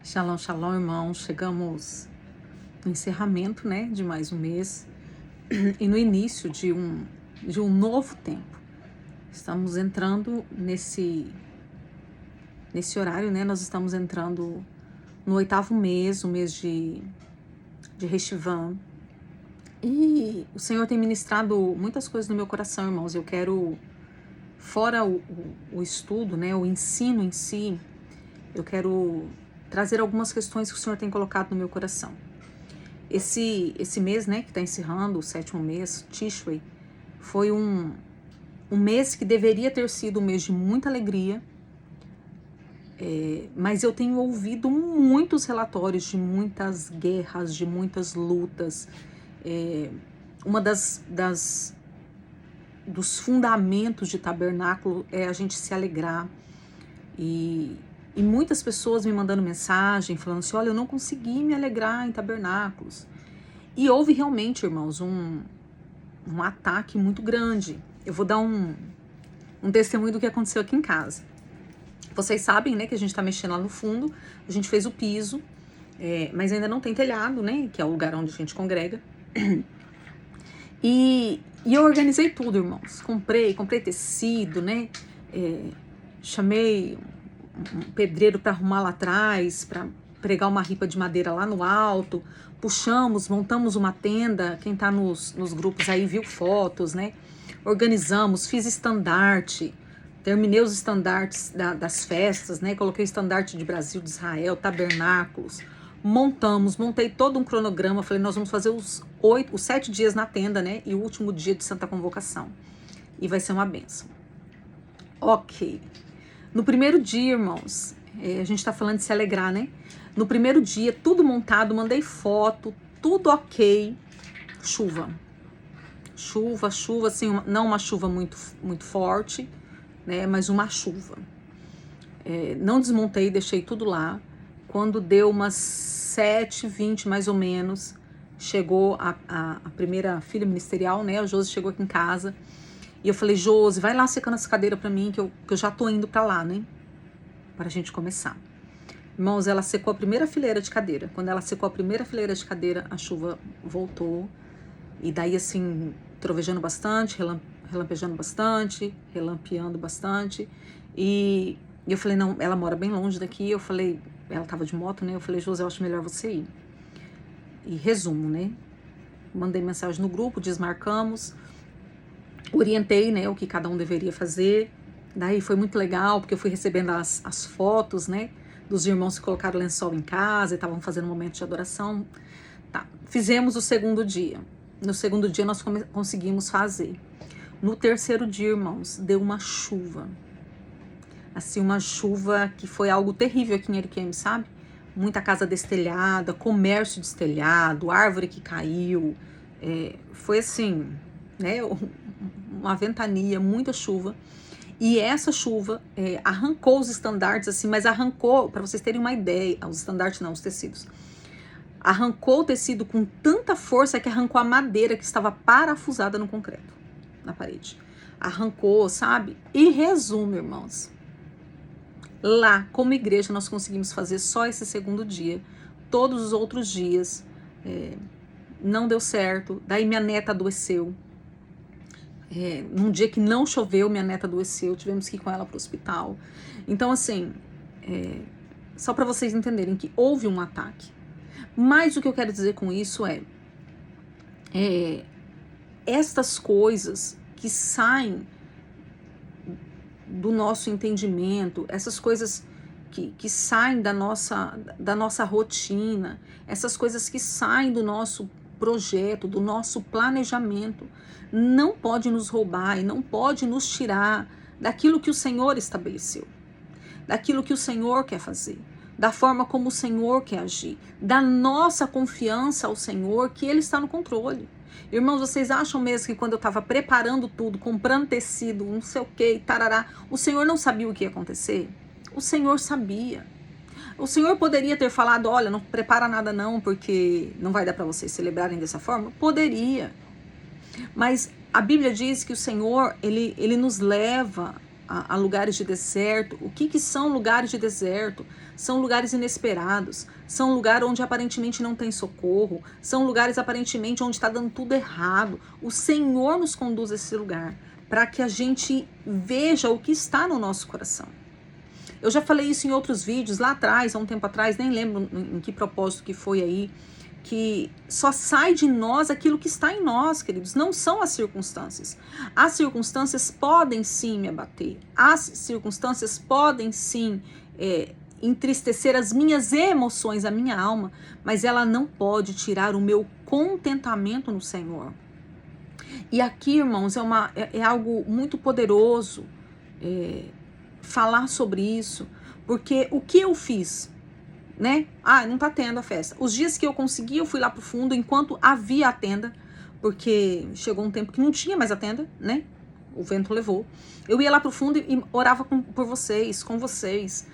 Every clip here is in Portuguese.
Shalom, shalom, irmãos. Chegamos no encerramento, né, de mais um mês e no início de um novo tempo. Estamos entrando nesse horário, né? Nós estamos entrando no 8º mês, o mês de Reshivan. E o Senhor tem ministrado muitas coisas no meu coração, irmãos. Eu quero, fora o estudo, né, o ensino em si, eu quero trazer algumas questões que o Senhor tem colocado no meu coração. Esse mês, né, que está encerrando, o 7º mês, Tishrei, foi um mês que deveria ter sido um mês de muita alegria, mas eu tenho ouvido muitos relatórios de muitas guerras, de muitas lutas. Uma dos fundamentos de tabernáculo é a gente se alegrar. E muitas pessoas me mandando mensagem, falando assim, olha, eu não consegui me alegrar em tabernáculos. E houve realmente, irmãos, um ataque muito grande. Eu vou dar um testemunho do que aconteceu aqui em casa. Vocês sabem, né, que a gente tá mexendo lá no fundo, a gente fez o piso, mas ainda não tem telhado, né, que é o lugar onde a gente congrega. E eu organizei tudo, irmãos. Comprei tecido, né, chamei um pedreiro para arrumar lá atrás, para pregar uma ripa de madeira lá no alto, puxamos, montamos uma tenda, quem tá nos grupos aí viu fotos, né, organizamos, fiz estandarte, terminei os estandartes das festas, né, coloquei estandarte de Brasil, de Israel, tabernáculos, montei todo um cronograma, falei, nós vamos fazer os 7 dias na tenda, né, e o último dia de Santa Convocação, e vai ser uma bênção. Ok. No primeiro dia, irmãos, a gente tá falando de se alegrar, né? No primeiro dia, tudo montado, mandei foto, tudo ok. Chuva, assim, não uma chuva muito forte, né? Mas uma chuva. Não desmontei, deixei tudo lá. Quando deu umas 7h20, mais ou menos, chegou a primeira filha ministerial, né? A Josi chegou aqui em casa. E eu falei, Josi, vai lá secando essa cadeira pra mim, que eu já tô indo pra lá, né? Pra gente começar. Irmãos, ela secou a primeira fileira de cadeira. Quando ela secou a primeira fileira de cadeira, a chuva voltou. E daí, assim, trovejando bastante, relampejando bastante, relampeando bastante. E eu falei, não, ela mora bem longe daqui. Eu falei, ela tava de moto, né? Eu falei, Josi, eu acho melhor você ir. E resumo, né? Mandei mensagem no grupo, desmarcamos. Orientei, né, o que cada um deveria fazer. Daí foi muito legal, porque eu fui recebendo as fotos, né, dos irmãos que colocaram lençol em casa e estavam fazendo um momento de adoração. Tá. Fizemos o segundo dia. No segundo dia nós conseguimos fazer. No terceiro dia, irmãos, deu uma chuva. Assim, uma chuva que foi algo terrível aqui em Ariquemes, sabe? Muita casa destelhada, comércio destelhado, árvore que caiu. Foi assim, né, uma ventania, muita chuva, e essa chuva arrancou os estandartes, assim, mas arrancou, para vocês terem uma ideia, os estandartes não, os tecidos, arrancou o tecido com tanta força que arrancou a madeira que estava parafusada no concreto, na parede, arrancou, sabe? E resumo, irmãos, lá, como igreja, nós conseguimos fazer só esse segundo dia, todos os outros dias, não deu certo, daí minha neta adoeceu. Num dia que não choveu, minha neta adoeceu, tivemos que ir com ela para o hospital. Então, assim, só para vocês entenderem que houve um ataque. Mas o que eu quero dizer com isso estas coisas que saem do nosso entendimento, essas coisas que saem da nossa rotina, essas coisas que saem do nosso projeto, do nosso planejamento, não pode nos roubar e não pode nos tirar daquilo que o Senhor estabeleceu, daquilo que o Senhor quer fazer, da forma como o Senhor quer agir, da nossa confiança ao Senhor, que Ele está no controle. Irmãos, vocês acham mesmo que quando eu estava preparando tudo, comprando tecido, não sei o que, tarará, o Senhor não sabia o que ia acontecer? O Senhor sabia. O Senhor poderia ter falado, olha, não prepara nada não, porque não vai dar para vocês celebrarem dessa forma? Poderia. Mas a Bíblia diz que o Senhor, ele nos leva a lugares de deserto. O que são lugares de deserto? São lugares inesperados, são lugares onde aparentemente não tem socorro, são lugares aparentemente onde está dando tudo errado. O Senhor nos conduz a esse lugar para que a gente veja o que está no nosso coração. Eu já falei isso em outros vídeos lá atrás, há um tempo atrás, nem lembro em que propósito que foi aí, que só sai de nós aquilo que está em nós, queridos, não são as circunstâncias. As circunstâncias podem sim me abater, as circunstâncias podem sim entristecer as minhas emoções, a minha alma, mas ela não pode tirar o meu contentamento no Senhor. E aqui, irmãos, é algo muito poderoso falar sobre isso, porque o que eu fiz? Né? Não tá tendo a festa. Os dias que eu consegui, eu fui lá pro fundo enquanto havia a tenda, porque chegou um tempo que não tinha mais a tenda, né? O vento levou. Eu ia lá pro fundo e orava por vocês, com vocês.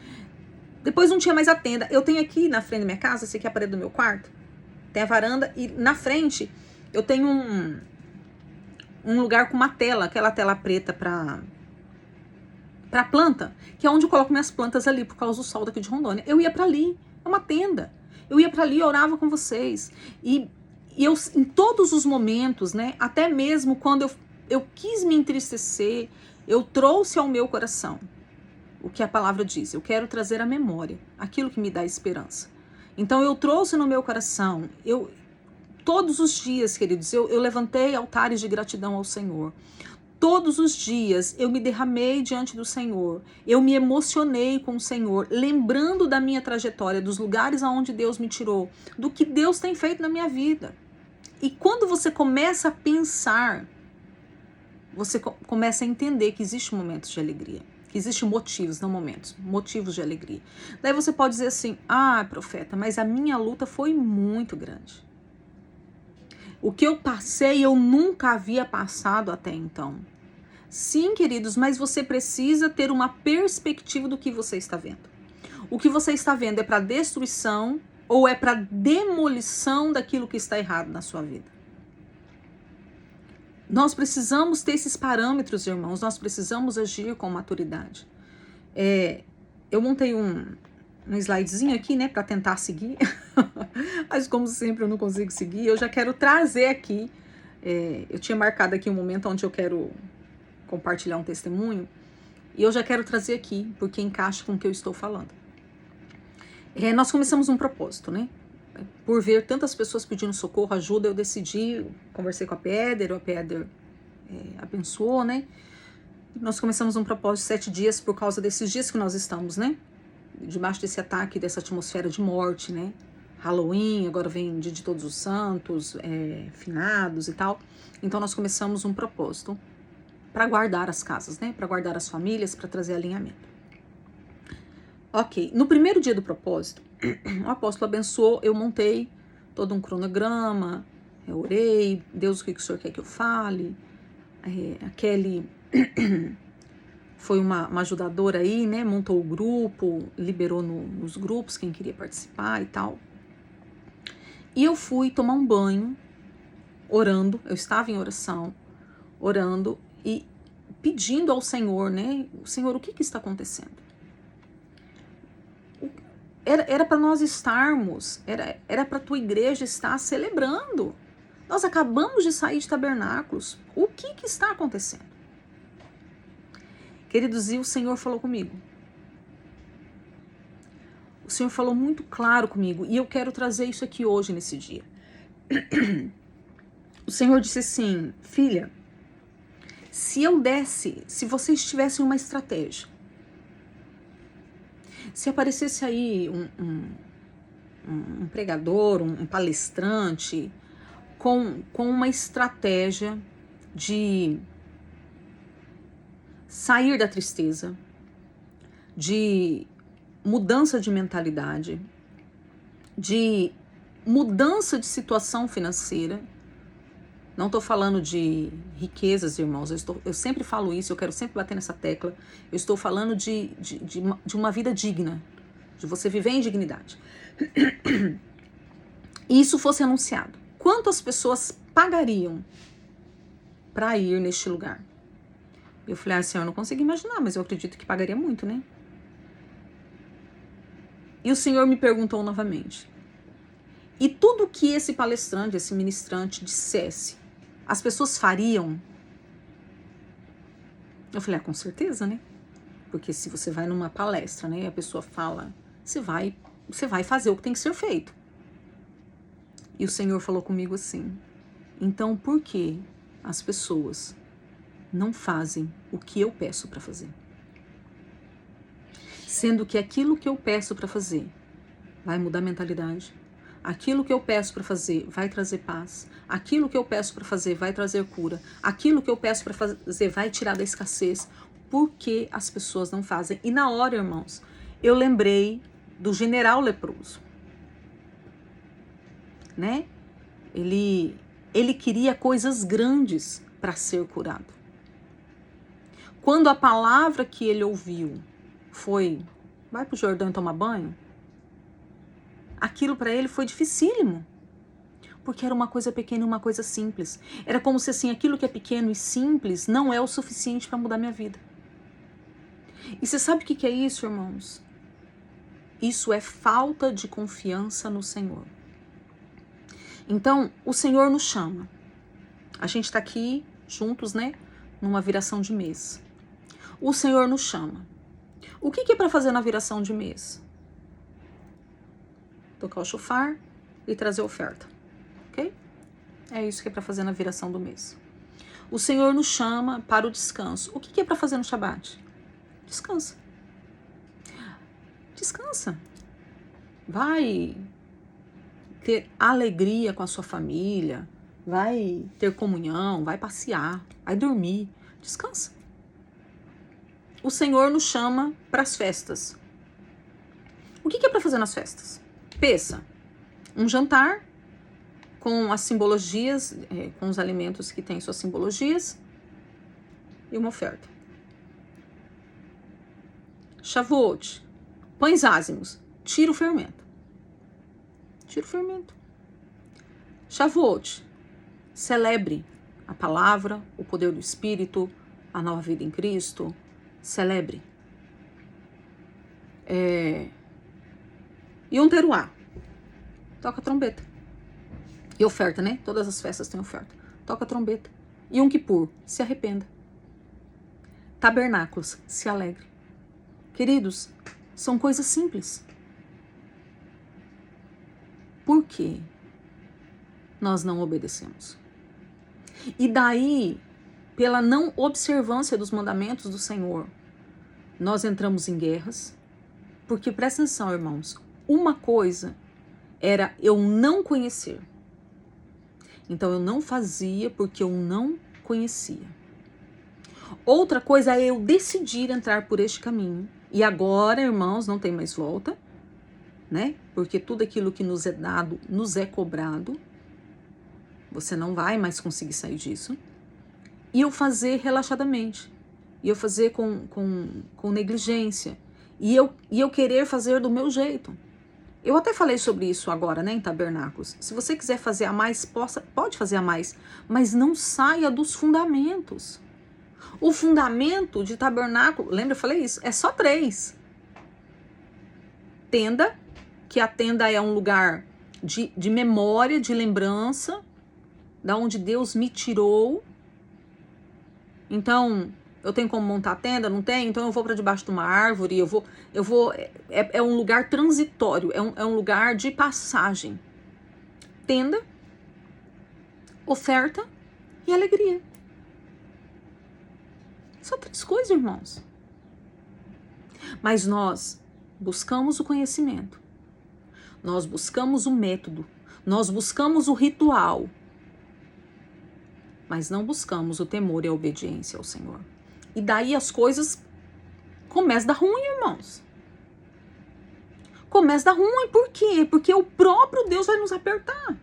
Depois não tinha mais a tenda. Eu tenho aqui na frente da minha casa, esse aqui é a parede do meu quarto, tem a varanda e na frente eu tenho um lugar com uma tela, aquela tela preta pra planta, que é onde eu coloco minhas plantas ali, por causa do sol daqui de Rondônia. Eu ia pra ali. É uma tenda. Eu ia para ali, orava com vocês. E eu, em todos os momentos, né? Até mesmo quando eu quis me entristecer, eu trouxe ao meu coração o que a palavra diz. Eu quero trazer à memória aquilo que me dá esperança. Então eu trouxe no meu coração, todos os dias, queridos, eu levantei altares de gratidão ao Senhor. Todos os dias eu me derramei diante do Senhor, eu me emocionei com o Senhor, lembrando da minha trajetória, dos lugares aonde Deus me tirou, do que Deus tem feito na minha vida. E quando você começa a pensar, você começa a entender que existem momentos de alegria, que existem motivos, não momentos, motivos de alegria. Daí você pode dizer assim, profeta, mas a minha luta foi muito grande. O que eu passei, eu nunca havia passado até então. Sim, queridos, mas você precisa ter uma perspectiva do que você está vendo. O que você está vendo é para destruição ou é para demolição daquilo que está errado na sua vida? Nós precisamos ter esses parâmetros, irmãos. Nós precisamos agir com maturidade. Eu montei um slidezinho aqui, né, para tentar seguir. Mas como sempre eu não consigo seguir, eu já quero trazer aqui, eu tinha marcado aqui um momento onde eu quero compartilhar um testemunho, e eu já quero trazer aqui, porque encaixa com o que eu estou falando. Nós começamos um propósito, né? Por ver tantas pessoas pedindo socorro, ajuda, eu decidi, conversei com a Péder, abençoou, né? Nós começamos um propósito de 7 dias por causa desses dias que nós estamos, né? Debaixo desse ataque, dessa atmosfera de morte, né? Halloween, agora vem Dia de Todos os Santos, finados e tal. Então nós começamos um propósito para guardar as casas, né? Para guardar as famílias, para trazer alinhamento. Ok, no primeiro dia do propósito, o apóstolo abençoou, eu montei todo um cronograma, eu orei, Deus, o que o senhor quer que eu fale? A Kelly foi uma ajudadora aí, né? Montou o grupo, liberou nos grupos quem queria participar e tal. E eu fui tomar um banho, orando, eu estava em oração, orando e pedindo ao Senhor, né? Senhor, o que está acontecendo? Era para nós estarmos, era para a tua igreja estar celebrando. Nós acabamos de sair de tabernáculos. O que está acontecendo? Queridos, e o Senhor falou comigo. O Senhor falou muito claro comigo e eu quero trazer isso aqui hoje, nesse dia. O Senhor disse assim, filha, se vocês tivessem uma estratégia, se aparecesse aí um pregador, um palestrante, com uma estratégia de sair da tristeza, de mudança de mentalidade, de mudança de situação financeira. Não estou falando de riquezas, irmãos, eu sempre falo isso, eu quero sempre bater nessa tecla. Eu estou falando de uma vida digna, de você viver em dignidade. E isso fosse anunciado. Quantas pessoas pagariam para ir neste lugar? Eu falei, Senhor, eu não consigo imaginar, mas eu acredito que pagaria muito, né? E o Senhor me perguntou novamente. E tudo que esse palestrante, esse ministrante dissesse, as pessoas fariam? Eu falei, com certeza, né? Porque se você vai numa palestra, né, e a pessoa fala, você vai fazer o que tem que ser feito. E o Senhor falou comigo assim, então por que as pessoas não fazem o que eu peço para fazer? Sendo que aquilo que eu peço para fazer vai mudar a mentalidade, aquilo que eu peço para fazer vai trazer paz, aquilo que eu peço para fazer vai trazer cura, aquilo que eu peço para fazer vai tirar da escassez. Por que as pessoas não fazem? E na hora, irmãos, eu lembrei do general leproso, né? Ele queria coisas grandes para ser curado. Quando a palavra que ele ouviu foi, vai pro Jordão e toma banho, aquilo para ele foi dificílimo, porque era uma coisa pequena e uma coisa simples. Era como se assim, aquilo que é pequeno e simples não é o suficiente para mudar minha vida. E você sabe o que é isso, irmãos? Isso é falta de confiança no Senhor. Então, o Senhor nos chama. A gente está aqui juntos, né? Numa viração de mês. O Senhor nos chama. O que é para fazer na viração de mês? Tocar o chofar e trazer oferta. Ok? É isso que é para fazer na viração do mês. O Senhor nos chama para o descanso. O que é para fazer no Shabat? Descansa. Descansa. Vai ter alegria com a sua família, vai ter comunhão, vai passear, vai dormir. Descansa. O Senhor nos chama para as festas. O que é para fazer nas festas? Peça. Um jantar com as simbologias, com os alimentos que têm suas simbologias e uma oferta. Shavuot. Pães ázimos. Tira o fermento. Tira o fermento. Shavuot. Celebre a palavra, o poder do Espírito, a nova vida em Cristo. Celebre. E um teruá. Toca a trombeta. E oferta, né? Todas as festas têm oferta. Toca a trombeta. E um Kippur. Se arrependa. Tabernáculos. Se alegre. Queridos, são coisas simples. Por quê? Nós não obedecemos. E daí, pela não observância dos mandamentos do Senhor, nós entramos em guerras, porque presta atenção, irmãos, uma coisa era eu não conhecer. Então eu não fazia porque eu não conhecia. Outra coisa é eu decidir entrar por este caminho. E agora, irmãos, não tem mais volta, né? Porque tudo aquilo que nos é dado, nos é cobrado. Você não vai mais conseguir sair disso. E eu fazer relaxadamente. E eu fazer com negligência. E eu querer fazer do meu jeito. Eu até falei sobre isso agora, né, em Tabernáculos. Se você quiser fazer a mais, pode fazer a mais. Mas não saia dos fundamentos. O fundamento de tabernáculo, lembra, eu falei isso? É só 3. Tenda, que a tenda é um lugar de memória, de lembrança, da onde Deus me tirou. Então, eu tenho como montar a tenda? Não tenho? Então eu vou para debaixo de uma árvore, é um lugar transitório, é um lugar de passagem. Tenda, oferta e alegria. Só 3 coisas, irmãos. Mas nós buscamos o conhecimento. Nós buscamos o método. Nós buscamos o ritual. Mas não buscamos o temor e a obediência ao Senhor. E daí as coisas começam a dar ruim, irmãos. Começa a dar ruim. Por quê? Porque o próprio Deus vai nos apertar.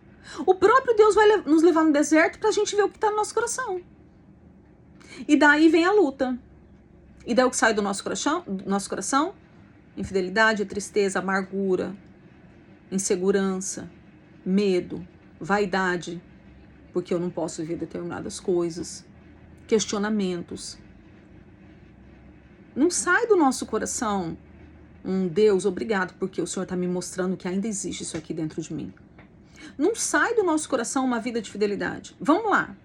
O próprio Deus vai nos levar no deserto pra gente ver o que tá no nosso coração. E daí vem a luta. E daí o que sai do nosso coração? Infidelidade, tristeza, amargura, insegurança, medo, vaidade, porque eu não posso viver determinadas coisas, questionamentos. Não sai do nosso coração Deus, obrigado, porque o Senhor está me mostrando que ainda existe isso aqui dentro de mim. Não sai do nosso coração uma vida de fidelidade. Vamos lá.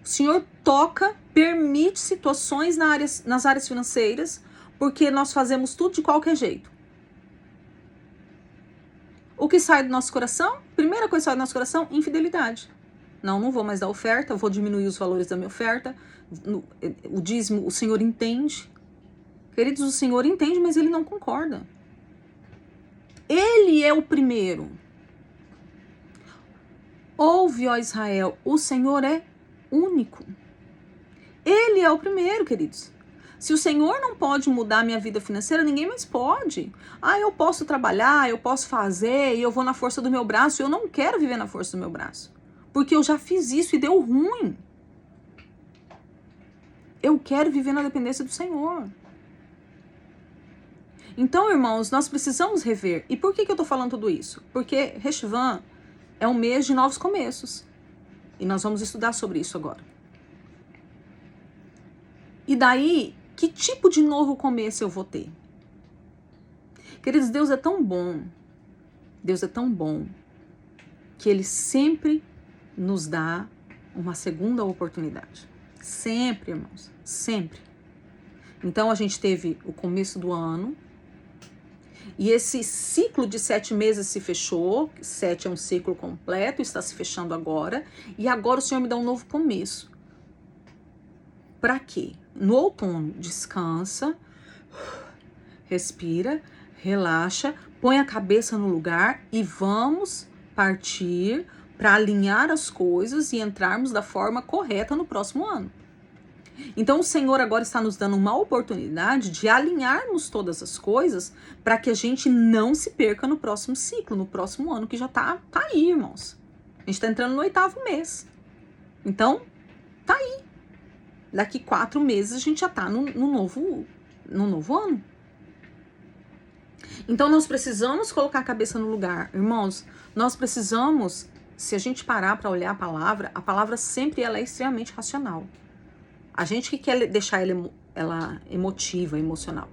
O Senhor toca, permite situações nas áreas financeiras, porque nós fazemos tudo de qualquer jeito. O que sai do nosso coração? Primeira coisa que sai do nosso coração, infidelidade. Não vou mais dar oferta, eu vou diminuir os valores da minha oferta. O dízimo, o Senhor entende. Queridos, o Senhor entende, mas Ele não concorda. Ele é o primeiro. Ouve, ó Israel, o Senhor é único. Ele é o primeiro, queridos. Se o Senhor não pode mudar a minha vida financeira, ninguém mais pode. Eu posso trabalhar, eu posso fazer, e eu vou na força do meu braço. Eu não quero viver na força do meu braço. Porque eu já fiz isso e deu ruim. Eu quero viver na dependência do Senhor. Então, irmãos, nós precisamos rever. E por que eu tô falando tudo isso? Porque Reshvan é um mês de novos começos. E nós vamos estudar sobre isso agora. E daí, que tipo de novo começo eu vou ter? Queridos, Deus é tão bom. Deus é tão bom que Ele sempre nos dá uma segunda oportunidade. Sempre, irmãos. Sempre. Então, a gente teve o começo do ano. E esse ciclo de 7 meses se fechou. 7 é um ciclo completo, está se fechando agora. E agora o Senhor me dá um novo começo. Para quê? No outono, descansa, respira, relaxa, põe a cabeça no lugar e vamos partir para alinhar as coisas e entrarmos da forma correta no próximo ano. Então o Senhor agora está nos dando uma oportunidade de alinharmos todas as coisas para que a gente não se perca no próximo ciclo, no próximo ano que já tá aí, irmãos. A gente está entrando no 8º mês. Então, tá aí. Daqui 4 meses a gente já tá no novo ano. Então nós precisamos colocar a cabeça no lugar. Irmãos, nós precisamos, se a gente parar para olhar a palavra sempre ela é extremamente racional. A gente que quer deixar ela emotiva, emocional.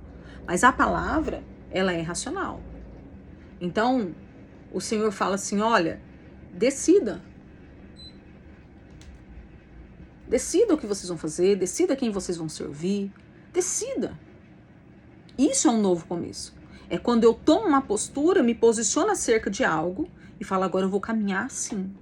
Mas a palavra, ela é racional. Então, o Senhor fala assim, olha, decida. Decida o que vocês vão fazer, decida quem vocês vão servir, decida. Isso é um novo começo. É quando eu tomo uma postura, me posiciono acerca de algo e falo, agora eu vou caminhar assim.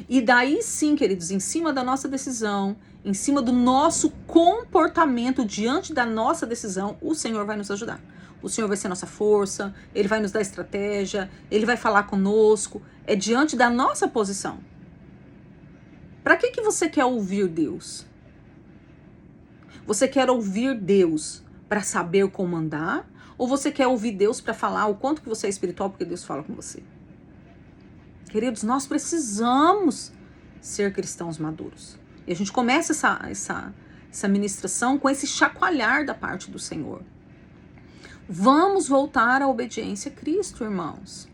E daí sim, queridos, em cima da nossa decisão, em cima do nosso comportamento diante da nossa decisão, o Senhor vai nos ajudar. O Senhor vai ser nossa força, Ele vai nos dar estratégia, Ele vai falar conosco. É diante da nossa posição. Para que você quer ouvir Deus? Você quer ouvir Deus para saber comandar? Ou você quer ouvir Deus para falar o quanto que você é espiritual porque Deus fala com você? Queridos, nós precisamos ser cristãos maduros. E a gente começa essa ministração com esse chacoalhar da parte do Senhor. Vamos voltar à obediência a Cristo, irmãos.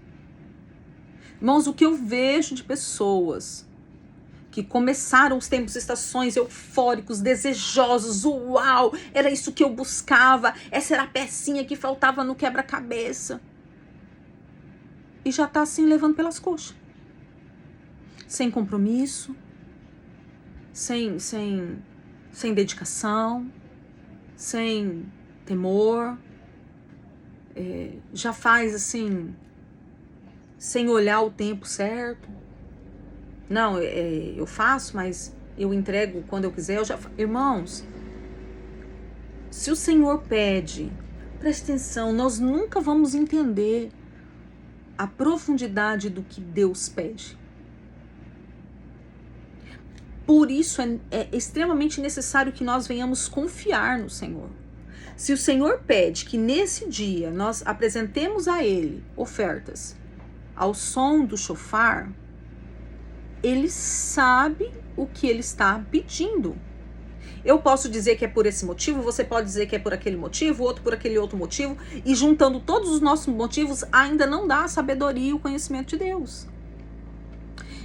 Irmãos, o que eu vejo de pessoas que começaram os tempos, estações eufóricos, desejosos, uau, era isso que eu buscava, essa era a pecinha que faltava no quebra-cabeça. E já tá assim, levando pelas coxas. Sem compromisso, sem dedicação, sem temor, já faz assim, sem olhar o tempo certo. Não, eu faço, mas eu entrego quando eu quiser. Irmãos, se o Senhor pede, preste atenção, nós nunca vamos entender a profundidade do que Deus pede. Por isso é extremamente necessário que nós venhamos confiar no Senhor. Se o Senhor pede que nesse dia nós apresentemos a Ele ofertas ao som do chofar, Ele sabe o que Ele está pedindo. Eu posso dizer que é por esse motivo, você pode dizer que é por aquele motivo, outro por aquele outro motivo, e juntando todos os nossos motivos, ainda não dá a sabedoria e o conhecimento de Deus.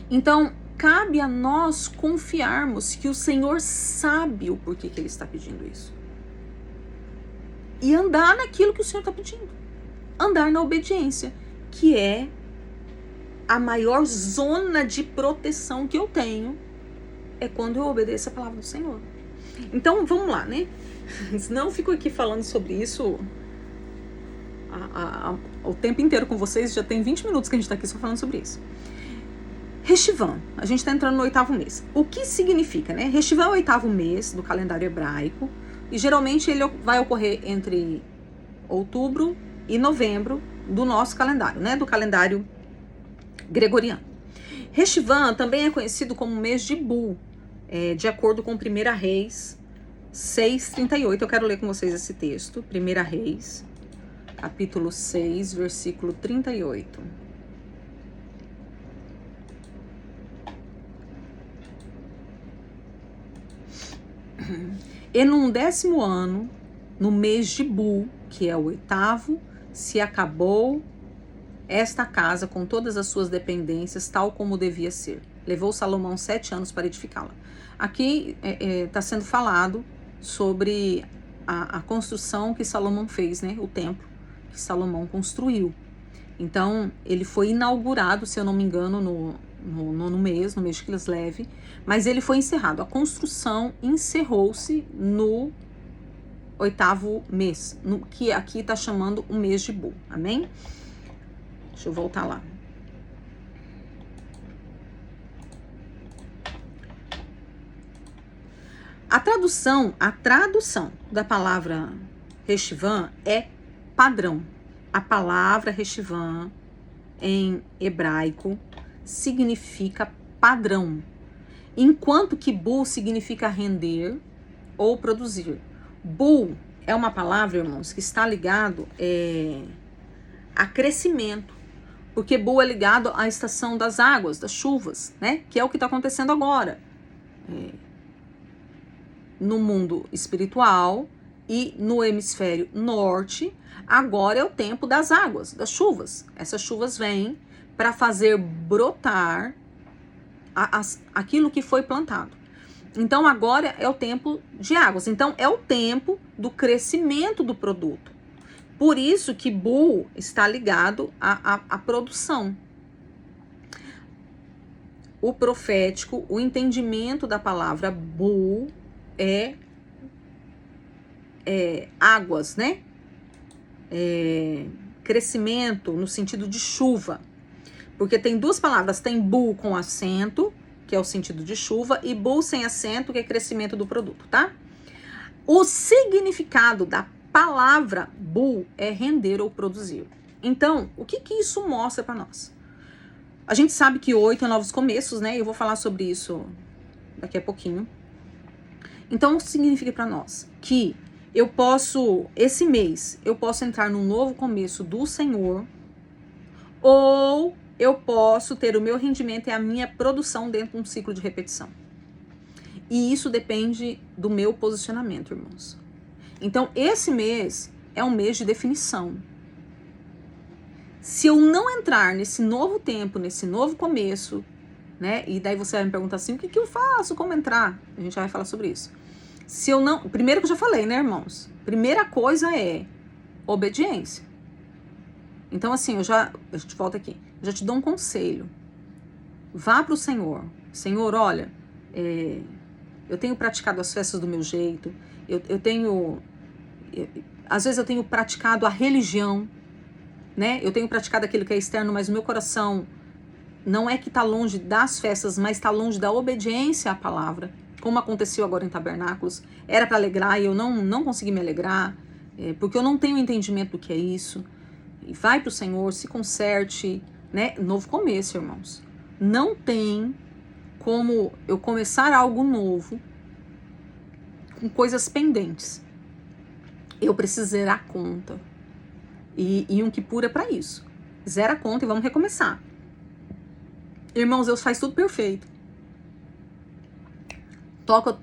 Então, cabe a nós confiarmos que o Senhor sabe o porquê que Ele está pedindo isso. e andar naquilo que o Senhor está pedindo. Andar na obediência, que é a maior zona de proteção que eu tenho, é quando eu obedeço a palavra do Senhor. Então, vamos lá, né? Senão eu fico aqui falando sobre isso o tempo inteiro com vocês. Já tem 20 minutos que a gente está aqui só falando sobre isso. Reshivan, a gente está entrando no 8º mês. O que significa, né? Reshivan é o 8º mês do calendário hebraico e geralmente ele vai ocorrer entre outubro e novembro do nosso calendário, né? Do calendário gregoriano. Reshivan também é conhecido como mês de Bul, de acordo com 1 Reis 6:38. Eu quero ler com vocês esse texto. 1 Reis, capítulo 6, versículo 38. E num 10º ano, no mês de Bul, que é o 8º, se acabou esta casa com todas as suas dependências, tal como devia ser. Levou Salomão 7 anos para edificá-la. Aqui está sendo falado sobre a construção que Salomão fez, né? O templo que Salomão construiu. Então, ele foi inaugurado, se eu não me engano, no mês de Quisleve, mas ele foi encerrado. A construção encerrou-se no 8º mês, que aqui está chamando o mês de Bul. Amém? Deixa eu voltar lá. A tradução da palavra Reshivan é padrão. A palavra Reshivan em hebraico significa padrão, enquanto que Bul significa render ou produzir. Bul é uma palavra, irmãos, que está ligado a crescimento, porque Bul é ligado à estação das águas, das chuvas, né? Que é o que está acontecendo agora. No mundo espiritual e no hemisfério norte, agora é o tempo das águas, das chuvas. Essas chuvas vêm para fazer brotar aquilo que foi plantado. Então agora é o tempo de águas. Então é o tempo do crescimento do produto. Por isso que Bul está ligado à produção. O profético, o entendimento da palavra Bul é águas, né? Crescimento no sentido de chuva. Porque tem duas palavras, tem Bul com acento, que é o sentido de chuva, e Bul sem acento, que é crescimento do produto, tá? O significado da palavra Bul é render ou produzir. Então, o que isso mostra para nós? A gente sabe que 8 é novos começos, né? Eu vou falar sobre isso daqui a pouquinho. Então, o que significa para nós? Que esse mês, eu posso entrar num novo começo do Senhor, ou eu posso ter o meu rendimento e a minha produção dentro de um ciclo de repetição. E isso depende do meu posicionamento, irmãos. Então, esse mês é um mês de definição. Se eu não entrar nesse novo tempo, nesse novo começo, né? E daí você vai me perguntar assim, o que eu faço? Como entrar? A gente vai falar sobre isso. Se eu não... Primeiro que eu já falei, né, irmãos? Primeira coisa é obediência. Então, assim, eu te volto aqui. Eu já te dou um conselho. Vá para o Senhor. Senhor, olha, eu tenho praticado as festas do meu jeito. Às vezes eu tenho praticado a religião, né? Eu tenho praticado aquilo que é externo, mas o meu coração não é que está longe das festas, mas está longe da obediência à palavra. Como aconteceu agora em Tabernáculos, era para alegrar e eu não consegui me alegrar, porque eu não tenho entendimento do que é isso. E vai para o Senhor, se conserte, né? Novo começo, irmãos. Não tem como eu começar algo novo com coisas pendentes. Eu preciso zerar a conta. E Yom Kippur é para isso. Zera a conta e vamos recomeçar. Irmãos, Deus faz tudo perfeito. Toca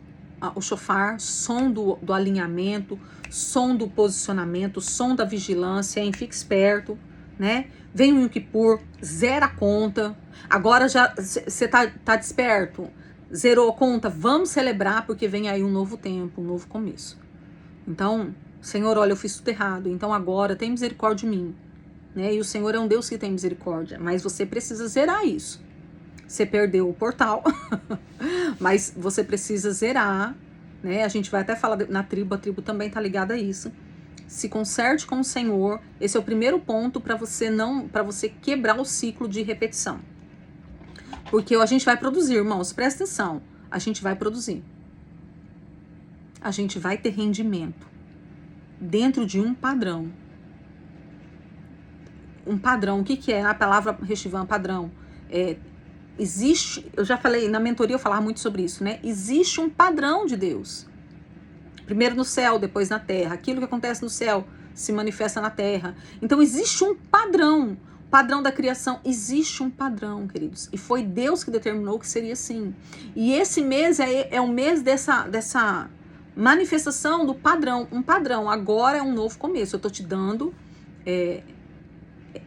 o shofar, som do alinhamento, som do posicionamento, som da vigilância, hein? Fique esperto, né? Vem o Yom Kippur, zera a conta. Agora já você tá desperto, zerou a conta, vamos celebrar porque vem aí um novo tempo, um novo começo. Então, Senhor, olha, eu fiz tudo errado, então agora tem misericórdia de mim, né? E o Senhor é um Deus que tem misericórdia, mas você precisa zerar isso. Você perdeu o portal, mas você precisa zerar, né? A gente vai até falar na tribo, a tribo também tá ligada a isso. Se conserte com o Senhor. Esse é o primeiro ponto para você quebrar o ciclo de repetição. Porque a gente vai produzir, irmãos, presta atenção. A gente vai produzir. A gente vai ter rendimento dentro de um padrão. Um padrão, o que é a palavra Reshivan, padrão? Existe, eu já falei, na mentoria eu falava muito sobre isso, né? Existe um padrão de Deus. Primeiro no céu, depois na terra. Aquilo que acontece no céu se manifesta na terra. Então existe um padrão. Padrão da criação. Existe um padrão, queridos. E foi Deus que determinou que seria assim. E esse mês é o mês dessa manifestação do padrão. Um padrão. Agora é um novo começo. Eu tô te dando...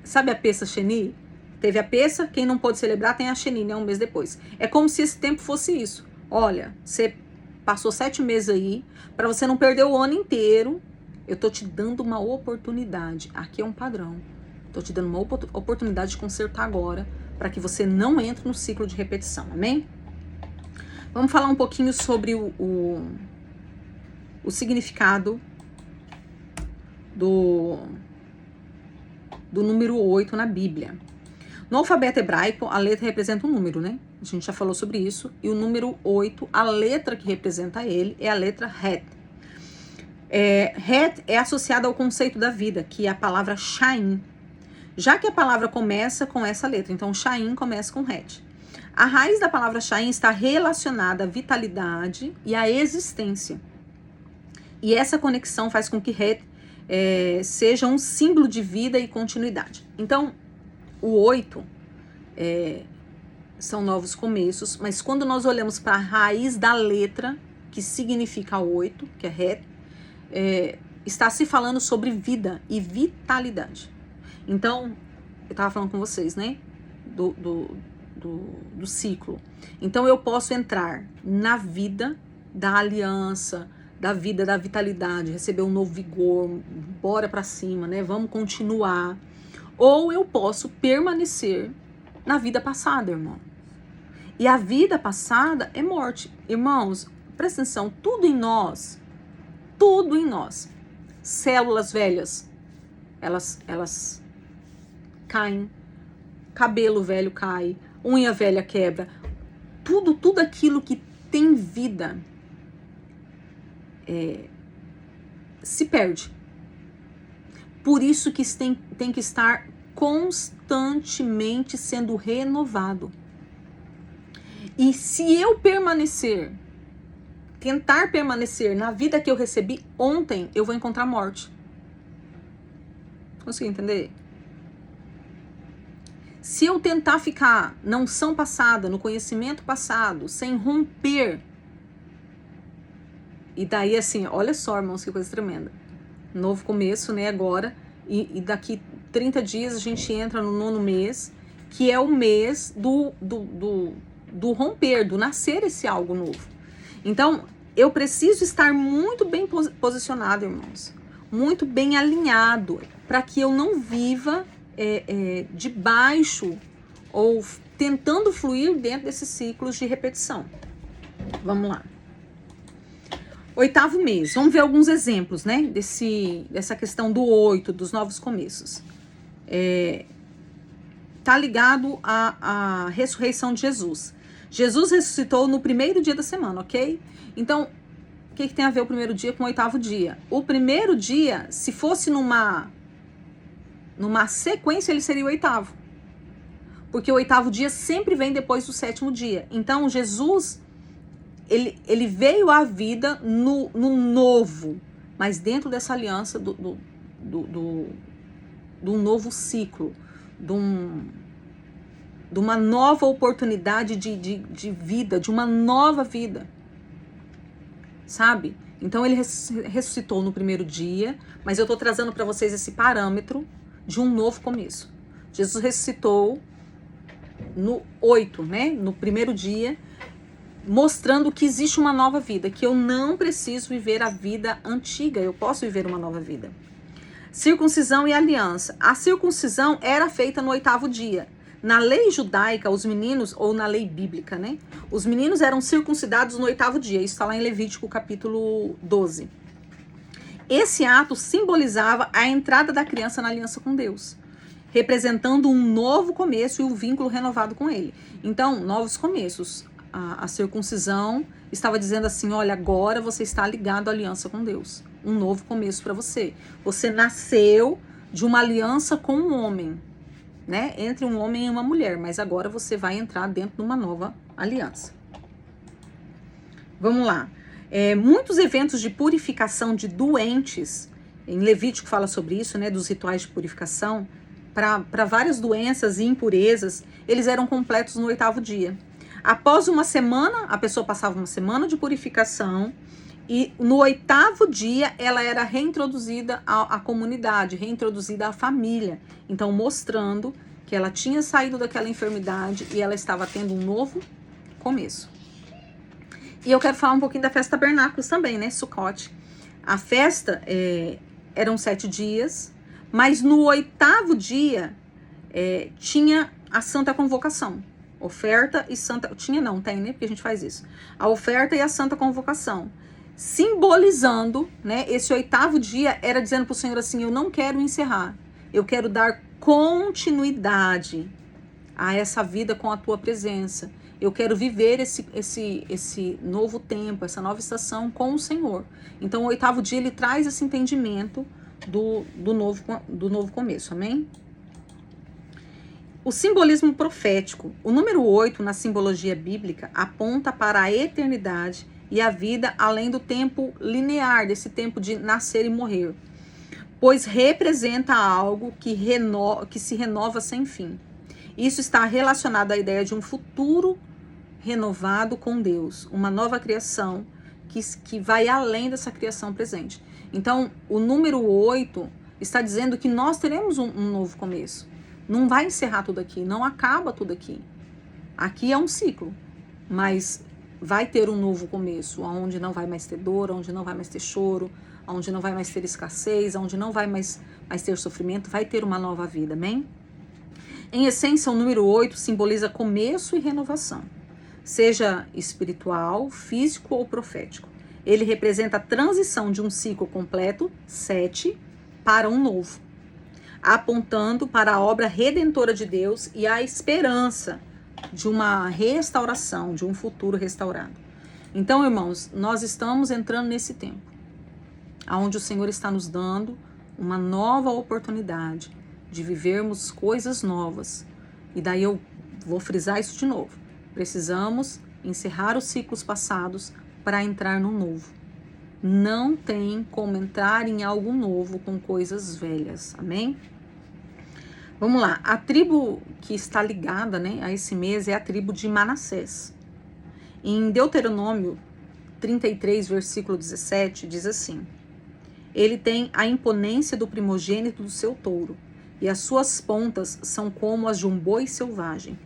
sabe a Pessa Sheni? Teve a Pessa, quem não pôde celebrar tem a Sheni, né? Um mês depois. É como se esse tempo fosse isso. Olha, você passou 7 meses aí, para você não perder o ano inteiro, eu tô te dando uma oportunidade. Aqui é um padrão. Tô te dando uma oportunidade de consertar agora, para que você não entre no ciclo de repetição, amém? Vamos falar um pouquinho sobre o significado do número 8 na Bíblia. No alfabeto hebraico, a letra representa um número, né? A gente já falou sobre isso. E o número 8, a letra que representa ele é a letra Het. Het é associada ao conceito da vida, que é a palavra Shaim. Já que a palavra começa com essa letra, então Shaim começa com Het. A raiz da palavra Shaim está relacionada à vitalidade e à existência. E essa conexão faz com que Het seja um símbolo de vida e continuidade. Então, o 8 são novos começos, mas quando nós olhamos para a raiz da letra, que significa 8, que é Het, está se falando sobre vida e vitalidade. Então, eu estava falando com vocês, né? Do ciclo. Então, eu posso entrar na vida da aliança, da vida, da vitalidade, receber um novo vigor, bora para cima, né? Vamos continuar. Ou eu posso permanecer na vida passada, irmão. E a vida passada é morte. Irmãos, presta atenção, tudo em nós, células velhas, elas caem, cabelo velho cai, unha velha quebra, tudo aquilo que tem vida se perde. Por isso que tem que estar constantemente sendo renovado. E se eu tentar permanecer na vida que eu recebi ontem, eu vou encontrar morte. Consegui entender? Se eu tentar ficar na unção passada, no conhecimento passado, sem romper, e daí assim, olha só, irmãos, que coisa tremenda. Novo começo, né, agora, e daqui 30 dias a gente entra no 9º mês, que é o mês do romper, do nascer esse algo novo. Então, eu preciso estar muito bem posicionado, irmãos, muito bem alinhado, para que eu não viva debaixo ou tentando fluir dentro desses ciclos de repetição. Vamos lá. 8º mês, vamos ver alguns exemplos, né, dessa questão do 8, dos novos começos. Tá ligado à ressurreição de Jesus. Jesus ressuscitou no 1º dia da semana, ok? Então, o que tem a ver o 1º dia com o 8º dia? O 1º dia, se fosse numa sequência, ele seria o 8º. Porque o 8º dia sempre vem depois do 7º dia. Então, Jesus... Ele veio à vida no novo, mas dentro dessa aliança do novo ciclo, de uma nova oportunidade de vida, de uma nova vida, sabe? Então ele ressuscitou no 1º dia, mas eu tô trazendo para vocês esse parâmetro de um novo começo. Jesus ressuscitou no 8, né? No 1º dia. mostrando que existe uma nova vida, que eu não preciso viver a vida antiga, eu posso viver uma nova vida. Circuncisão e aliança. A circuncisão era feita no 8º dia. Na lei judaica, os meninos, ou na lei bíblica, né? Os meninos eram circuncidados no 8º dia. Isso está lá em Levítico, capítulo 12. Esse ato simbolizava a entrada da criança na aliança com Deus, representando um novo começo e um vínculo renovado com ele. Então, novos começos. A circuncisão estava dizendo assim, olha, agora você está ligado à aliança com Deus. Um novo começo para você. Você nasceu de uma aliança com um homem, né? Entre um homem e uma mulher, mas agora você vai entrar dentro de uma nova aliança. Vamos lá. Muitos eventos de purificação de doentes, em Levítico fala sobre isso, né? Dos rituais de purificação, para várias doenças e impurezas, eles eram completos no 8º dia. Após uma semana, a pessoa passava uma semana de purificação e no 8º dia ela era reintroduzida à comunidade, reintroduzida à família. Então, mostrando que ela tinha saído daquela enfermidade e ela estava tendo um novo começo. E eu quero falar um pouquinho da festa tabernáculos também, né? Sucote. A festa eram 7 dias, mas no 8º dia tinha a Santa Convocação. Oferta e Santa... Tinha não, tem, né? Porque a gente faz isso. A oferta e a Santa Convocação. Simbolizando, né? Esse 8º dia era dizendo para o Senhor assim, eu não quero encerrar. Eu quero dar continuidade a essa vida com a tua presença. Eu quero viver esse novo tempo, essa nova estação com o Senhor. Então, o 8º dia, ele traz esse entendimento do novo começo, amém? O simbolismo profético. O número 8, na simbologia bíblica, aponta para a eternidade e a vida além do tempo linear, desse tempo de nascer e morrer, pois representa algo que se renova sem fim. Isso está relacionado à ideia de um futuro renovado com Deus, uma nova criação que vai além dessa criação presente. Então, o número 8 está dizendo que nós teremos um novo começo. Não vai encerrar tudo aqui, não acaba tudo aqui. Aqui é um ciclo, mas vai ter um novo começo, onde não vai mais ter dor, onde não vai mais ter choro, onde não vai mais ter escassez, onde não vai mais ter sofrimento, vai ter uma nova vida, amém? Em essência, o número 8 simboliza começo e renovação, seja espiritual, físico ou profético. Ele representa a transição de um ciclo completo, 7, para um novo, apontando para a obra redentora de Deus e a esperança de uma restauração, de um futuro restaurado. Então, irmãos, nós estamos entrando nesse tempo, onde o Senhor está nos dando uma nova oportunidade de vivermos coisas novas. E daí eu vou frisar isso de novo. Precisamos encerrar os ciclos passados para entrar no novo. Não tem como entrar em algo novo com coisas velhas, amém? Vamos lá, a tribo que está ligada, né, a esse mês é a tribo de Manassés. Em Deuteronômio 33, versículo 17, diz assim: ele tem a imponência do primogênito do seu touro, e as suas pontas são como as de um boi selvagem.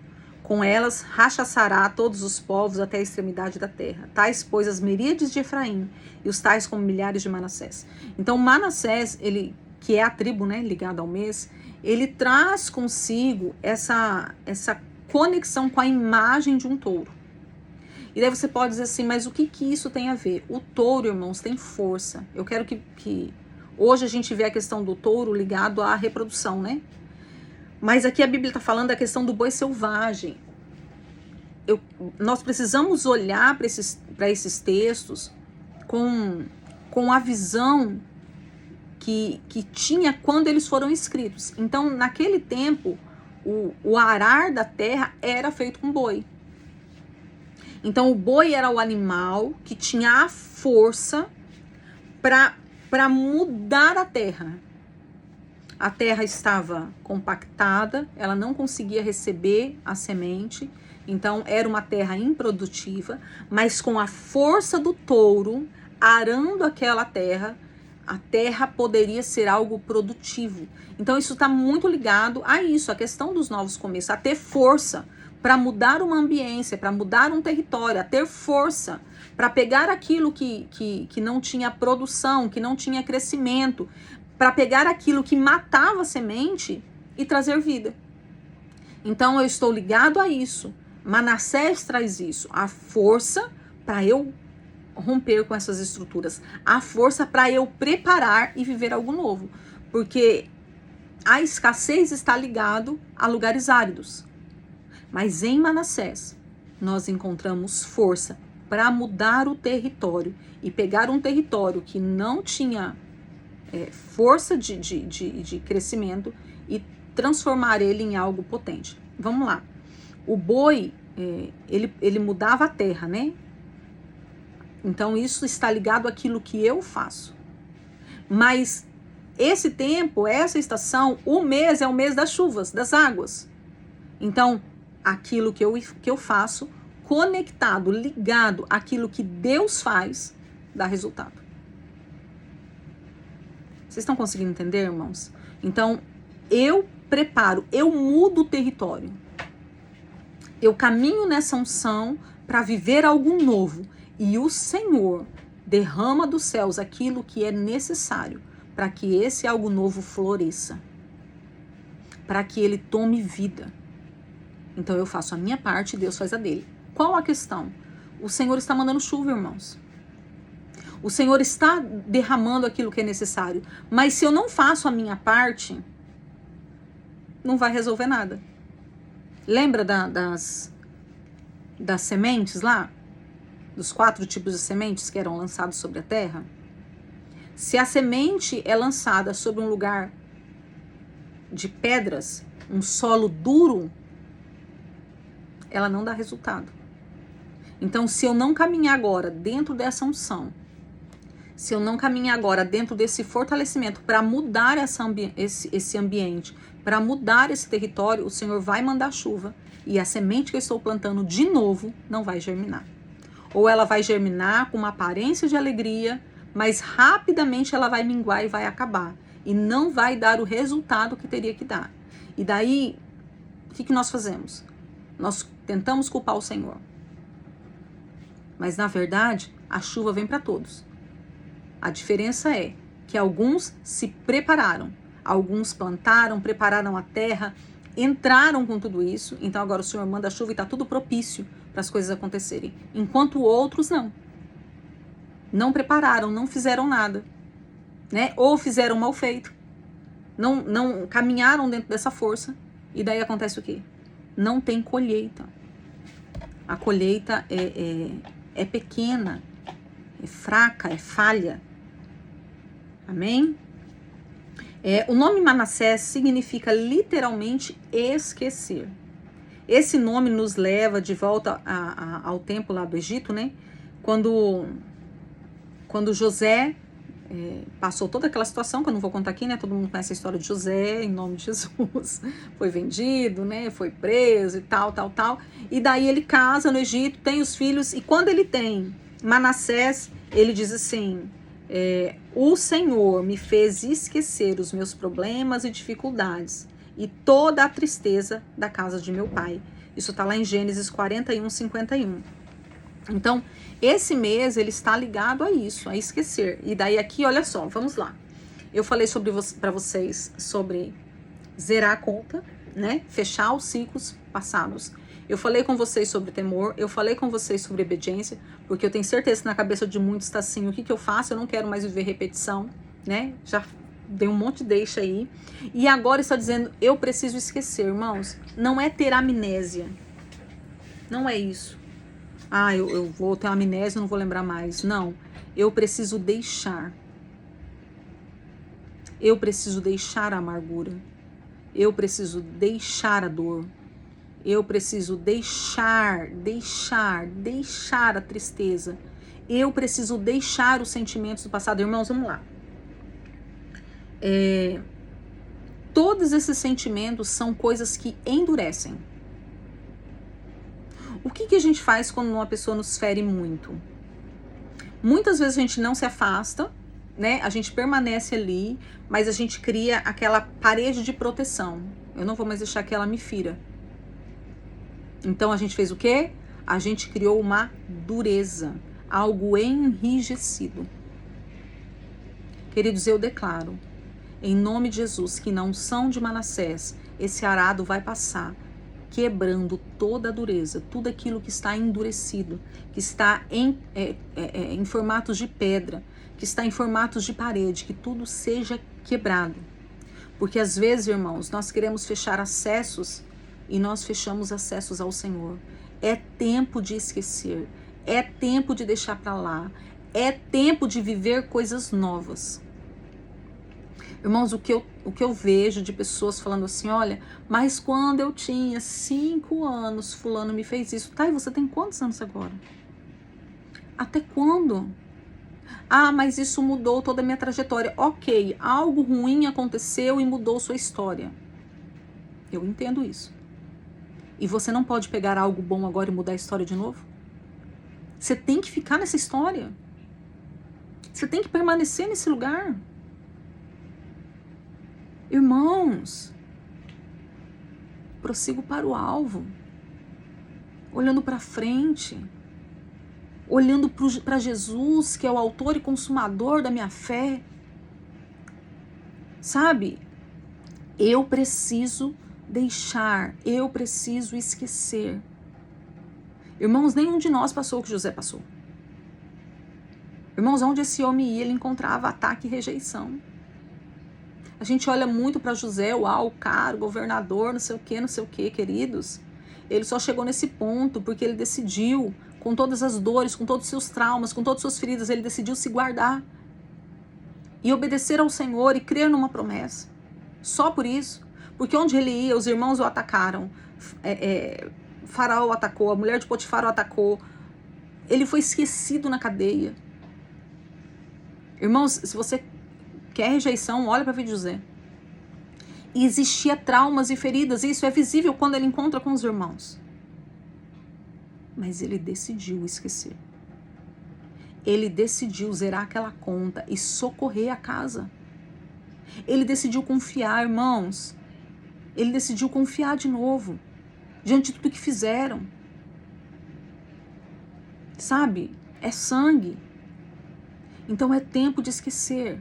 Com elas rachaçará todos os povos até a extremidade da terra, tais pois as miríades de Efraim, e os tais como milhares de Manassés. Então Manassés, ele, que é a tribo, né, ligada ao mês, ele traz consigo essa conexão com a imagem de um touro. E daí você pode dizer assim, mas o que isso tem a ver? O touro, irmãos, tem força. Eu quero que hoje a gente vê a questão do touro ligado à reprodução, né? Mas aqui a Bíblia está falando da questão do boi selvagem. Nós precisamos olhar para esses textos com a visão que tinha quando eles foram escritos. Então, naquele tempo, o arar da terra era feito com boi. Então, o boi era o animal que tinha a força para mudar a terra. A terra estava compactada, ela não conseguia receber a semente, então era uma terra improdutiva, mas com a força do touro arando aquela terra, a terra poderia ser algo produtivo. Então isso está muito ligado a isso, a questão dos novos começos, a ter força, para mudar uma ambiência, para mudar um território, a ter força, para pegar aquilo que não tinha produção, que não tinha crescimento, para pegar aquilo que matava a semente e trazer vida. Então eu estou ligado a isso. Manassés traz isso, a força para eu romper com essas estruturas, a força para eu preparar e viver algo novo, porque a escassez está ligado a lugares áridos. Mas em Manassés, nós encontramos força para mudar o território e pegar um território que não tinha força de crescimento e transformar ele em algo potente. Vamos lá. O boi, ele mudava a terra, né? Então isso está ligado àquilo que eu faço. Mas esse tempo, essa estação, o mês é o mês das chuvas, das águas. Então, aquilo que eu faço, conectado, ligado àquilo que Deus faz, dá resultado. Vocês estão conseguindo entender, irmãos? Então, eu preparo, eu mudo o território. Eu caminho nessa unção para viver algo novo. E o Senhor derrama dos céus aquilo que é necessário para que esse algo novo floresça, para que ele tome vida. Então eu faço a minha parte e Deus faz a dele. Qual a questão? O Senhor está mandando chuva, irmãos. O Senhor está derramando aquilo que é necessário. Mas se eu não faço a minha parte, não vai resolver nada. Lembra das sementes lá? Dos 4 tipos de sementes que eram lançados sobre a terra? Se a semente é lançada sobre um lugar de pedras, um solo duro, ela não dá resultado. Então, se eu não caminhar agora dentro dessa unção, se eu não caminhar agora dentro desse fortalecimento para mudar esse ambiente, para mudar esse território, o Senhor vai mandar chuva e a semente que eu estou plantando de novo não vai germinar. Ou ela vai germinar com uma aparência de alegria, mas rapidamente ela vai minguar e vai acabar. E não vai dar o resultado que teria que dar. E daí, o que nós fazemos? Nós tentamos culpar o Senhor. Mas na verdade, a chuva vem para todos. A diferença é que alguns se prepararam. Alguns plantaram, prepararam a terra, entraram com tudo isso. Então agora o Senhor manda a chuva e está tudo propício para as coisas acontecerem. Enquanto outros não. Não prepararam, não fizeram nada. Né? Ou fizeram mal feito. Não caminharam dentro dessa força. E daí acontece o quê? Não tem colheita. A colheita é pequena, é fraca, é falha. Amém? O nome Manassés significa literalmente esquecer. Esse nome nos leva de volta ao tempo lá do Egito, né? Quando José passou toda aquela situação, que eu não vou contar aqui, né? Todo mundo conhece a história de José, em nome de Jesus. Foi vendido, né? Foi preso e tal. E daí ele casa no Egito, tem os filhos, e quando ele tem Manassés, ele diz assim: o Senhor me fez esquecer os meus problemas e dificuldades e toda a tristeza da casa de meu pai. Isso está lá em Gênesis 41, 51. Então, esse mês, ele está ligado a isso, a esquecer. E daí aqui, olha só, vamos lá. Eu falei para vocês sobre zerar a conta, né? Fechar os ciclos passados. Eu falei com vocês sobre temor, eu falei com vocês sobre obediência, porque eu tenho certeza que na cabeça de muitos está assim: o que eu faço? Eu não quero mais viver repetição, né? Já dei um monte de deixa aí. E agora está dizendo: eu preciso esquecer, irmãos. Não é ter amnésia. Não é isso. Eu vou ter uma amnésia, não vou lembrar mais. Não. Eu preciso deixar. Eu preciso deixar a amargura. Eu preciso deixar a dor. Eu preciso deixar a tristeza. Eu preciso deixar os sentimentos do passado. Irmãos, vamos lá. Todos esses sentimentos são coisas que endurecem. O que a gente faz quando uma pessoa nos fere muito? Muitas vezes a gente não se afasta, né? A gente permanece ali, mas a gente cria aquela parede de proteção. Eu não vou mais deixar que ela me fira. Então a gente fez o quê? A gente criou uma dureza, algo enrijecido. Queridos, eu declaro, em nome de Jesus, que na unção de Manassés, esse arado vai passar, quebrando toda a dureza, tudo aquilo que está endurecido, que está em formatos de pedra, que está em formatos de parede, que tudo seja quebrado. Porque às vezes, irmãos, nós queremos fechar acessos e nós fechamos acessos ao Senhor. É tempo de esquecer, é tempo de deixar para lá, é tempo de viver coisas novas. Irmãos, o que eu vejo de pessoas falando assim, olha, mas quando eu tinha 5 anos, fulano me fez isso. Tá, e você tem quantos anos agora? Até quando? Ah, mas isso mudou toda a minha trajetória. Ok, algo ruim aconteceu e mudou sua história. Eu entendo isso. E você não pode pegar algo bom agora e mudar a história de novo? Você tem que ficar nessa história. Você tem que permanecer nesse lugar. Irmãos, prossigo para o alvo, olhando para frente, olhando para Jesus, que é o autor e consumador da minha fé. Sabe? Eu preciso deixar, eu preciso esquecer. Irmãos, nenhum de nós passou o que José passou. Irmãos, onde esse homem ia, ele encontrava ataque e rejeição. A gente olha muito para José, o cara, o governador, não sei o que, queridos. Ele só chegou nesse ponto porque ele decidiu, com todas as dores, com todos os seus traumas, com todas as suas feridas, ele decidiu se guardar e obedecer ao Senhor e crer numa promessa. Só por isso. Porque onde ele ia, os irmãos o atacaram, Faraó o atacou, a mulher de Potifar o atacou. Ele foi esquecido na cadeia. Irmãos, se você quer rejeição, olha para a vida de José. E existia traumas e feridas, e isso é visível quando ele encontra com os irmãos. Mas ele decidiu esquecer. Ele decidiu zerar aquela conta e socorrer a casa. Ele decidiu confiar, irmãos. Ele decidiu confiar de novo, diante de tudo que fizeram. Sabe? É sangue. Então é tempo de esquecer.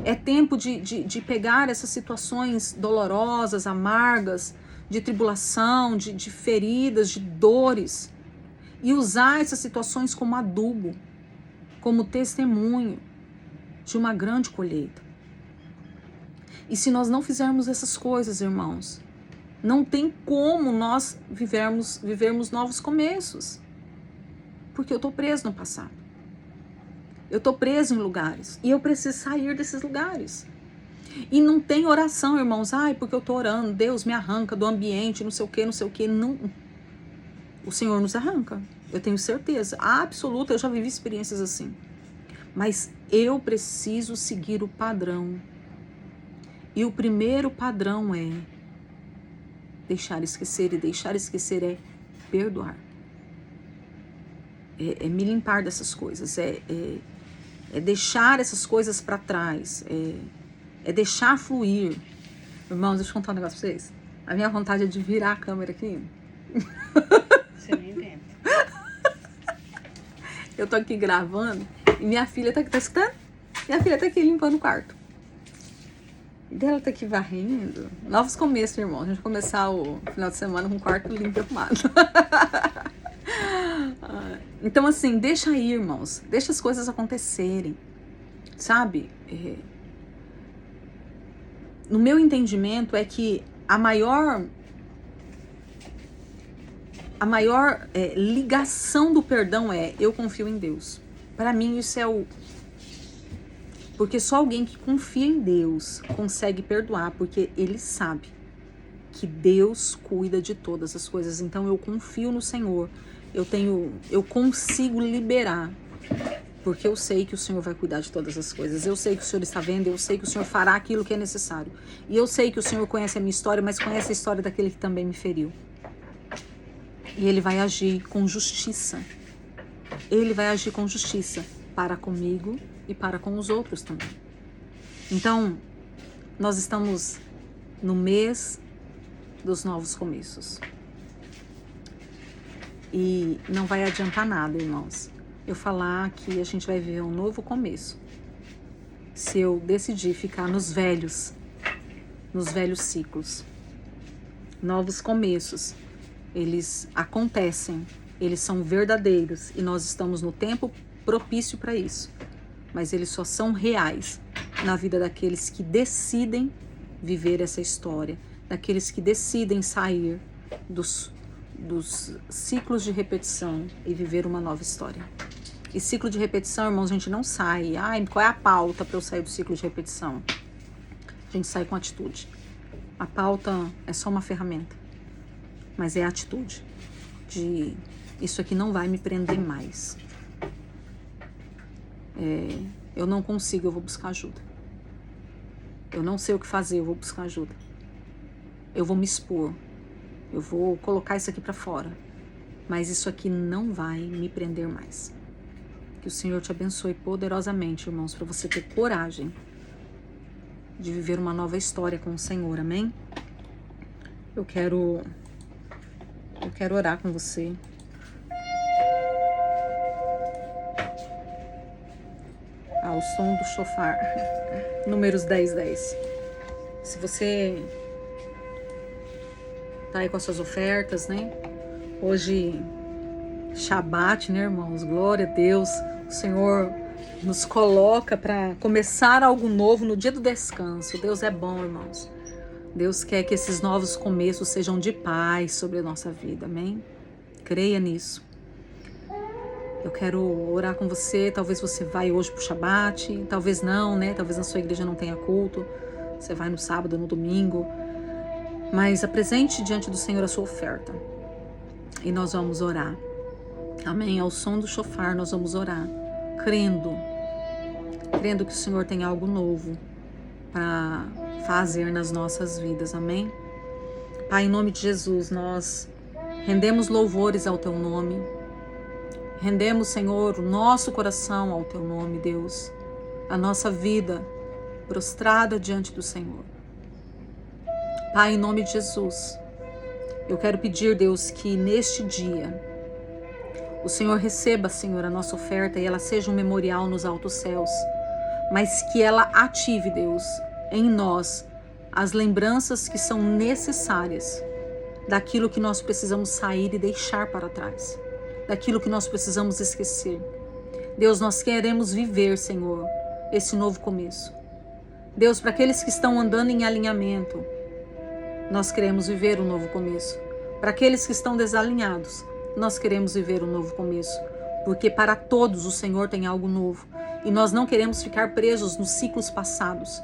É tempo de pegar essas situações dolorosas, amargas, de tribulação, de feridas, de dores, e usar essas situações como adubo, como testemunho de uma grande colheita. E se nós não fizermos essas coisas, irmãos, não tem como nós vivermos novos começos. Porque eu estou preso no passado. Eu estou preso em lugares. E eu preciso sair desses lugares. E não tem oração, irmãos. Ai, porque eu estou orando. Deus me arranca do ambiente, não sei o quê. Não. O Senhor nos arranca. Eu tenho certeza absoluta. Eu já vivi experiências assim. Mas eu preciso seguir o padrão. E o primeiro padrão é deixar esquecer. E deixar esquecer é perdoar. É me limpar dessas coisas. É deixar essas coisas para trás. É deixar fluir. Irmãos, deixa eu contar um negócio pra vocês. A minha vontade é de virar a câmera aqui. Você nem tenta. Eu tô aqui gravando e minha filha tá escutando? Minha filha tá aqui limpando o quarto. E ela tá aqui varrendo. Novos começos, irmão. A gente vai começar o final de semana com o quarto limpo e arrumado. Então, assim, deixa aí, irmãos. Deixa as coisas acontecerem. Sabe? No meu entendimento é que a maior ligação do perdão é eu confio em Deus. Para mim isso é porque só alguém que confia em Deus consegue perdoar, porque ele sabe que Deus cuida de todas as coisas. Então eu confio no Senhor. Eu consigo liberar, porque eu sei que o Senhor vai cuidar de todas as coisas. Eu sei que o Senhor está vendo, eu sei que o Senhor fará aquilo que é necessário. E eu sei que o Senhor conhece a minha história, mas conhece a história daquele que também me feriu. E Ele vai agir com justiça. Ele vai agir com justiça para comigo e para com os outros também. Então, nós estamos no mês dos novos começos. E não vai adiantar nada, irmãos, eu falar que a gente vai viver um novo começo se eu decidir ficar nos velhos ciclos. Novos começos, eles acontecem, eles são verdadeiros e nós estamos no tempo propício para isso. Mas eles só são reais na vida daqueles que decidem viver essa história, daqueles que decidem sair dos ciclos de repetição e viver uma nova história. E ciclo de repetição, irmãos, a gente não sai. Qual é a pauta para eu sair do ciclo de repetição? A gente sai com atitude. A pauta é só uma ferramenta, mas é a atitude de isso aqui não vai me prender mais. Eu não consigo, eu vou buscar ajuda. Eu não sei o que fazer, eu vou buscar ajuda. Eu vou me expor. Eu vou colocar isso aqui para fora. Mas isso aqui não vai me prender mais. Que o Senhor te abençoe poderosamente, irmãos, para você ter coragem de viver uma nova história com o Senhor, amém? Eu quero orar com você. O som do chofar. Números 10:10. Se você tá aí com as suas ofertas, né? Hoje, Shabat, né, irmãos? Glória a Deus. O Senhor nos coloca para começar algo novo no dia do descanso. Deus é bom, irmãos. Deus quer que esses novos começos sejam de paz sobre a nossa vida, amém? Creia nisso. Eu quero orar com você. Talvez você vai hoje pro Shabat, talvez não, né? Talvez na sua igreja não tenha culto. Você vai no sábado, no domingo. Mas apresente diante do Senhor a sua oferta. E nós vamos orar. Amém? Ao som do chofar nós vamos orar. Crendo que o Senhor tem algo novo para fazer nas nossas vidas. Amém? Pai, em nome de Jesus, nós rendemos louvores ao Teu nome. Rendemos, Senhor, o nosso coração ao Teu nome, Deus. A nossa vida prostrada diante do Senhor. Pai, em nome de Jesus, eu quero pedir, Deus, que neste dia o Senhor receba, Senhor, a nossa oferta e ela seja um memorial nos altos céus, mas que ela ative, Deus, em nós as lembranças que são necessárias daquilo que nós precisamos sair e deixar para trás, daquilo que nós precisamos esquecer. Deus, nós queremos viver, Senhor, esse novo começo. Deus, para aqueles que estão andando em alinhamento, nós queremos viver um novo começo. Para aqueles que estão desalinhados, nós queremos viver um novo começo. Porque para todos o Senhor tem algo novo. E nós não queremos ficar presos nos ciclos passados.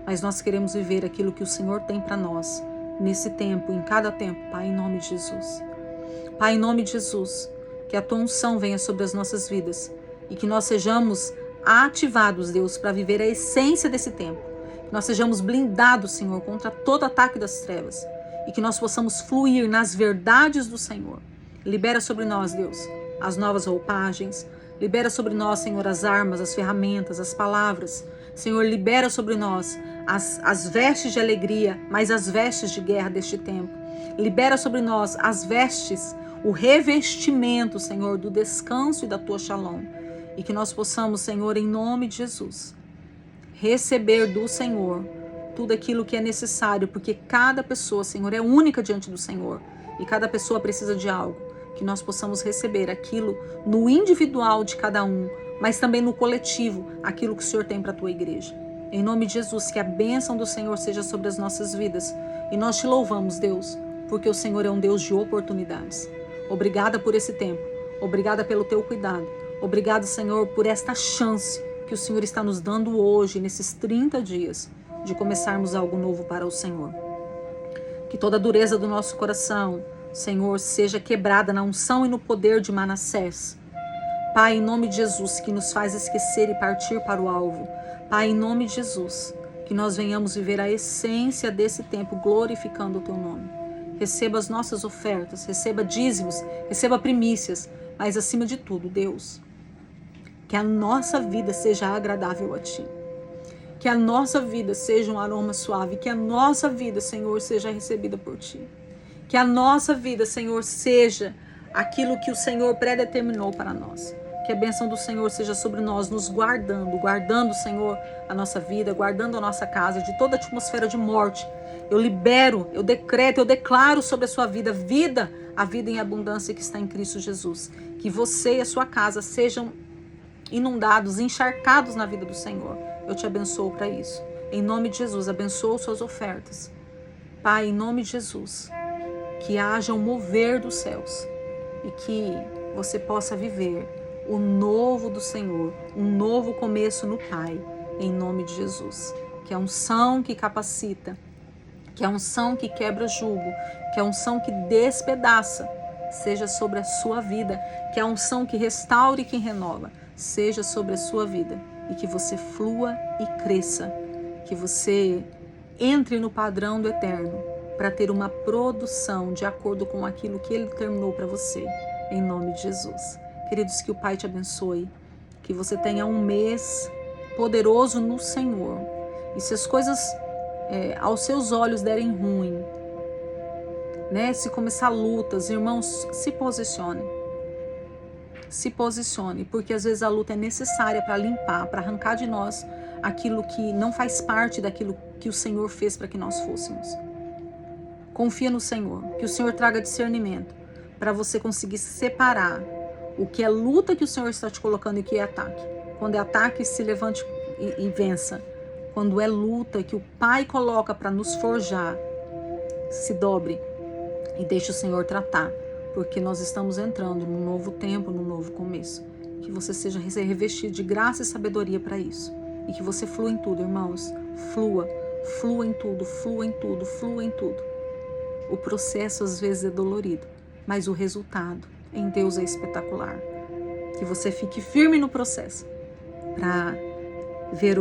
Mas nós queremos viver aquilo que o Senhor tem para nós. Nesse tempo, em cada tempo, Pai, em nome de Jesus. Pai, em nome de Jesus, que a Tua unção venha sobre as nossas vidas. E que nós sejamos ativados, Deus, para viver a essência desse tempo. Que nós sejamos blindados, Senhor, contra todo ataque das trevas. E que nós possamos fluir nas verdades do Senhor. Libera sobre nós, Deus, as novas roupagens. Libera sobre nós, Senhor, as armas, as ferramentas, as palavras. Senhor, libera sobre nós as vestes de alegria, mas as vestes de guerra deste tempo. Libera sobre nós as vestes, o revestimento, Senhor, do descanso e da Tua shalom. E que nós possamos, Senhor, em nome de Jesus, receber do Senhor tudo aquilo que é necessário, porque cada pessoa, Senhor, é única diante do Senhor e cada pessoa precisa de algo. Que nós possamos receber aquilo no individual de cada um, mas também no coletivo, aquilo que o Senhor tem para a Tua igreja. Em nome de Jesus, que a bênção do Senhor seja sobre as nossas vidas. E nós Te louvamos, Deus, porque o Senhor é um Deus de oportunidades. Obrigada por esse tempo. Obrigada pelo Teu cuidado. Obrigada, Senhor, por esta chance que o Senhor está nos dando hoje, nesses 30 dias, de começarmos algo novo para o Senhor. Que toda a dureza do nosso coração, Senhor, seja quebrada na unção e no poder de Manassés. Pai, em nome de Jesus, que nos faz esquecer e partir para o alvo. Pai, em nome de Jesus, que nós venhamos viver a essência desse tempo, glorificando o Teu nome. Receba as nossas ofertas, receba dízimos, receba primícias, mas acima de tudo, Deus, que a nossa vida seja agradável a Ti. Que a nossa vida seja um aroma suave, que a nossa vida, Senhor, seja recebida por Ti. Que a nossa vida, Senhor, seja aquilo que o Senhor predeterminou para nós. Que a bênção do Senhor seja sobre nós, nos guardando, Senhor, a nossa vida, guardando a nossa casa de toda a atmosfera de morte. Eu libero, eu decreto, eu declaro sobre a sua vida, a vida em abundância que está em Cristo Jesus. Que você e a sua casa sejam inundados, encharcados na vida do Senhor. Eu te abençoo para isso. Em nome de Jesus, abençoo suas ofertas. Pai, em nome de Jesus, que haja um mover dos céus e que você possa viver o novo do Senhor, um novo começo no Pai, em nome de Jesus. Que a unção que capacita, que a unção que quebra jugo, que a unção que despedaça, seja sobre a sua vida, que a unção que restaura e que renova, seja sobre a sua vida, e que você flua e cresça, que você entre no padrão do Eterno, para ter uma produção de acordo com aquilo que Ele determinou para você, em nome de Jesus. Queridos, que o Pai te abençoe, que você tenha um mês poderoso no Senhor. E se as coisas aos seus olhos derem ruim, né? Se começar lutas, irmãos, se posicione. Se posicione, porque às vezes a luta é necessária para limpar, para arrancar de nós aquilo que não faz parte daquilo que o Senhor fez para que nós fôssemos. Confia no Senhor, que o Senhor traga discernimento para você conseguir separar o que é luta que o Senhor está te colocando e o que é ataque. Quando é ataque, se levante e vença. Quando é luta que o Pai coloca para nos forjar, se dobre e deixe o Senhor tratar, porque nós estamos entrando num novo tempo, num novo começo. Que você seja revestido de graça e sabedoria para isso. E que você flua em tudo, irmãos. Flua em tudo, flua em tudo, flua em tudo. O processo às vezes é dolorido, mas o resultado em Deus é espetacular. Que você fique firme no processo para ver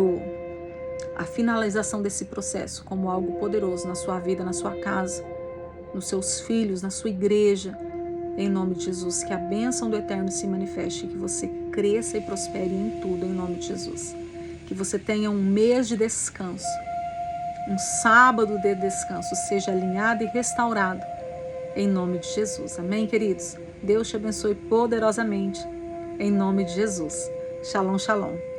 a finalização desse processo como algo poderoso na sua vida, na sua casa, nos seus filhos, na sua igreja. Em nome de Jesus, que a bênção do Eterno se manifeste, que você cresça e prospere em tudo, em nome de Jesus. Que você tenha um mês de descanso, um sábado de descanso, seja alinhado e restaurado, em nome de Jesus. Amém, queridos? Deus te abençoe poderosamente, em nome de Jesus. Shalom, shalom.